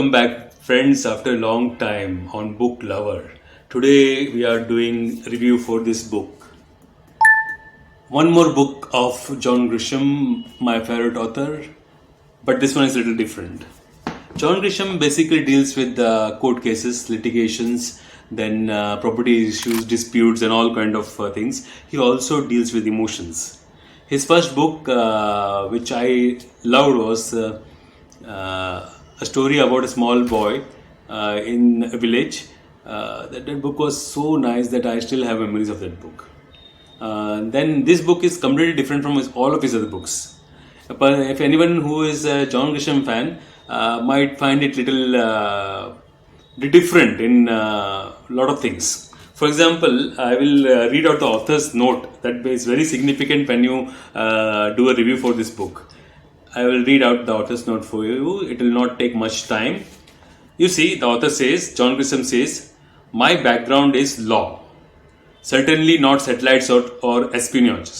welcome back friends after a long time on Book Lover. Today we are doing review for this book. One more book of John Grisham, my favorite author, but this one is a little different. John Grisham basically deals with court cases, litigations, then property issues, disputes and all kind of things. He also deals with emotions. His first book, which I loved, was a story about a small boy in a village. That book was so nice that I still have memories of that book. Then this book is completely different from all of his other books. But if anyone who is a John Grisham fan might find it little different in a lot of things. For example, I will read out the author's note that is very significant when you do a review for this book. I will read out the author's note for you. It will not take much time. You see, the author says, John Grisham says, my background is law. Certainly not satellites or espionage.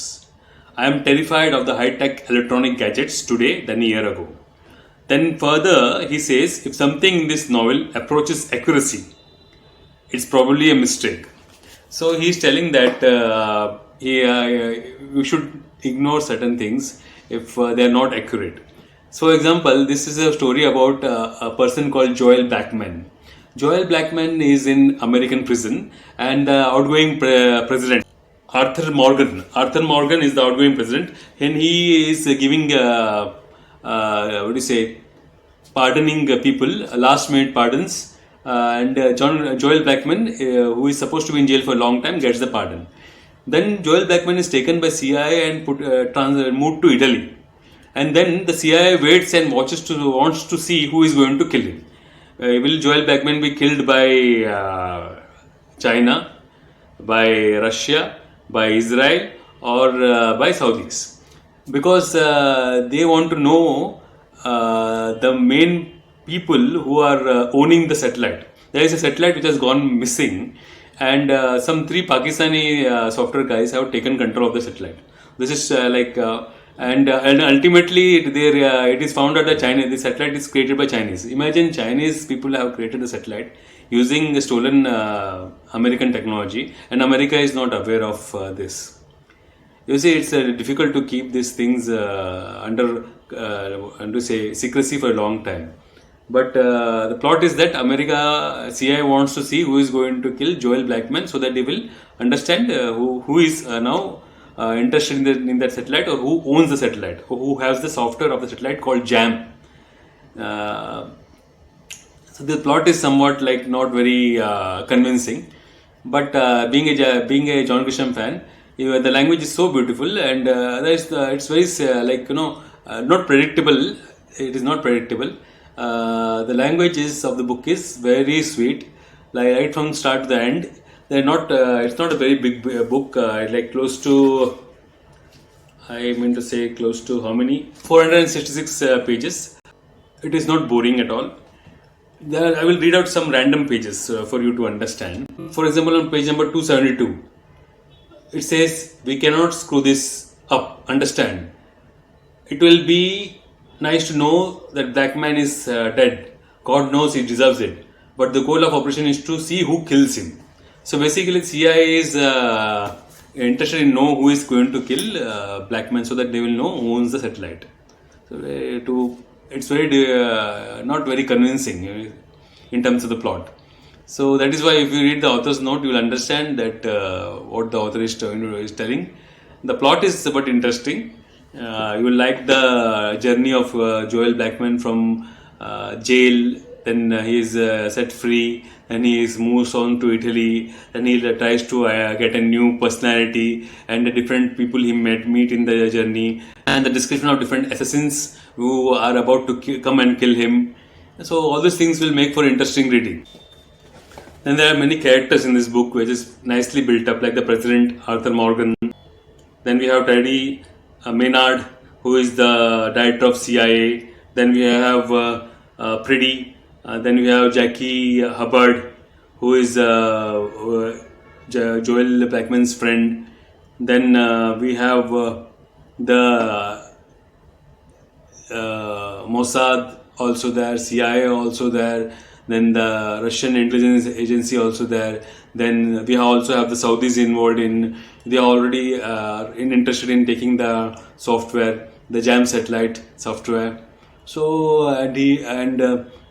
I am terrified of the high-tech electronic gadgets today than a year ago. Then further, he says, if something in this novel approaches accuracy, it's probably a mistake. So he is telling that you should ignore certain things if they are not accurate. So, for example, this is a story about a person called Joel Blackman. Joel Blackman is in American prison, and the outgoing president, Arthur Morgan. Arthur Morgan is the outgoing president, and he is giving, pardoning people, last minute pardons. And Joel Blackman, who is supposed to be in jail for a long time, gets the pardon. Then Joel Blackman is taken by CIA and moved to Italy. And then the CIA waits and wants to see who is going to kill him. Will Joel Blackman be killed by China, by Russia, by Israel, or by Saudis? Because they want to know the main people who are owning the satellite. There is a satellite which has gone missing, and some 3 Pakistani software guys have taken control of the satellite. This is and ultimately it is found out that the satellite is created by Chinese. Imagine Chinese people have created the satellite using stolen American technology, and America is not aware of this. You see, it's difficult to keep these things under secrecy for a long time. But the plot is that CIA wants to see who is going to kill Joel Blackman, so that they will understand who is now interested in that satellite, or who owns the satellite, who has the software of the satellite called JAM. So the plot is somewhat not very convincing, but being a John Grisham fan, the language is so beautiful, and it's very not predictable. It is not predictable. The language of the book is very sweet, right from start to the end. They're not. It's not a very big book. Close to. I mean to say close to how many? 466 pages. It is not boring at all. I will read out some random pages for you to understand. For example, on page number 272, it says, "We cannot screw this up. Understand? It will be nice to know that Blackman is dead. God knows he deserves it. But the goal of operation is to see who kills him." So basically, CIA is interested in know who is going to kill Blackman, so that they will know who owns the satellite. So it's very not very convincing in terms of the plot. So that is why if you read the author's note, you will understand that what the author is telling. The plot is but interesting. You will like the journey of Joel Blackman from jail. Then he is set free, and he moves on to Italy, and he tries to get a new personality, and the different people he meet in the journey, and the description of different assassins who are about to come and kill him. So all these things will make for interesting reading. Then there are many characters in this book which is nicely built up, like the president, Arthur Morgan. Then we have Teddy Maynard, who is the director of CIA. Then we have Priddy. Then we have Jackie Hubbard, who is Joel Blackman's friend. Then we have the Mossad also there, CIA also there, then the Russian intelligence agency also there. Then we also have the Saudis involved in. They are already interested in taking the software, the JAM satellite software. So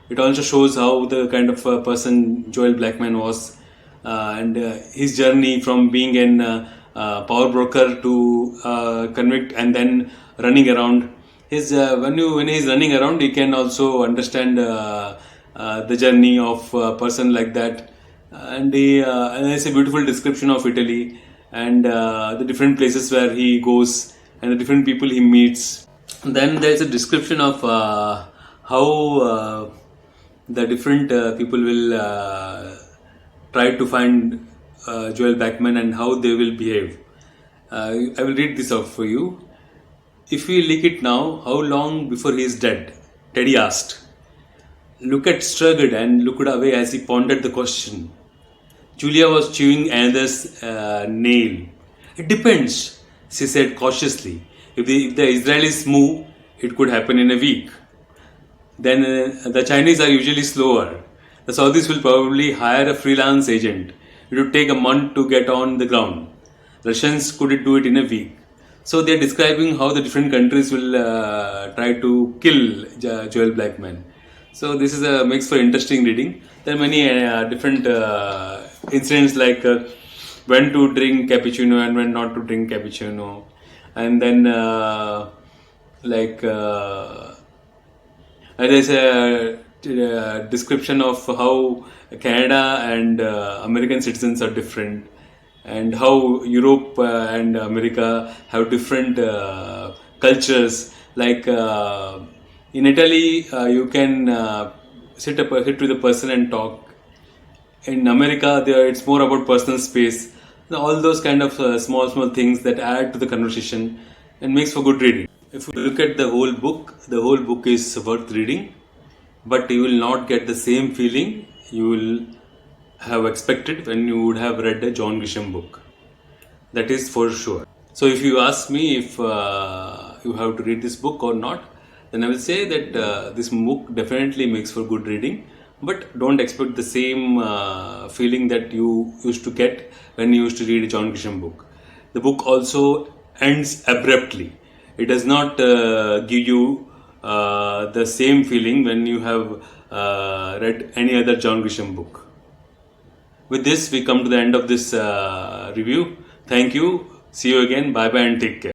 it also shows how the kind of person Joel Blackman was, and his journey from being an power broker to convict and then running around. His when he's running around, you can also understand the journey of a person like that. And it's a beautiful description of Italy and the different places where he goes and the different people he meets. Then there's a description of how the different people will try to find Joel Bachman and how they will behave. I will read this out for you. If we leak it now, how long before he is dead? Teddy asked. Lucat struggled and looked away as he pondered the question. Julia was chewing another's nail. It depends, she said cautiously. If the Israelis move, it could happen in a week. Then the Chinese are usually slower. The Saudis will probably hire a freelance agent. It would take a month to get on the ground. Russians could do it in a week. So they are describing how the different countries will try to kill Joel Blackman. So this is makes for interesting reading. There are many different incidents like when to drink cappuccino and when not to drink cappuccino, and then there's a description of how Canada and American citizens are different, and how Europe and America have different cultures. Like in Italy, you can sit with a person and talk. In America, it's more about personal space. All those kind of small things that add to the conversation and makes for good reading. If you look at the whole book is worth reading, but you will not get the same feeling you will have expected when you would have read a John Grisham book. That is for sure. So if you ask me if you have to read this book or not, then I will say that this book definitely makes for good reading, but don't expect the same feeling that you used to get when you used to read a John Grisham book. The book also ends abruptly. It does not give you the same feeling when you have read any other John Grisham book. With this, we come to the end of this review. Thank you. See you again. Bye bye and take care.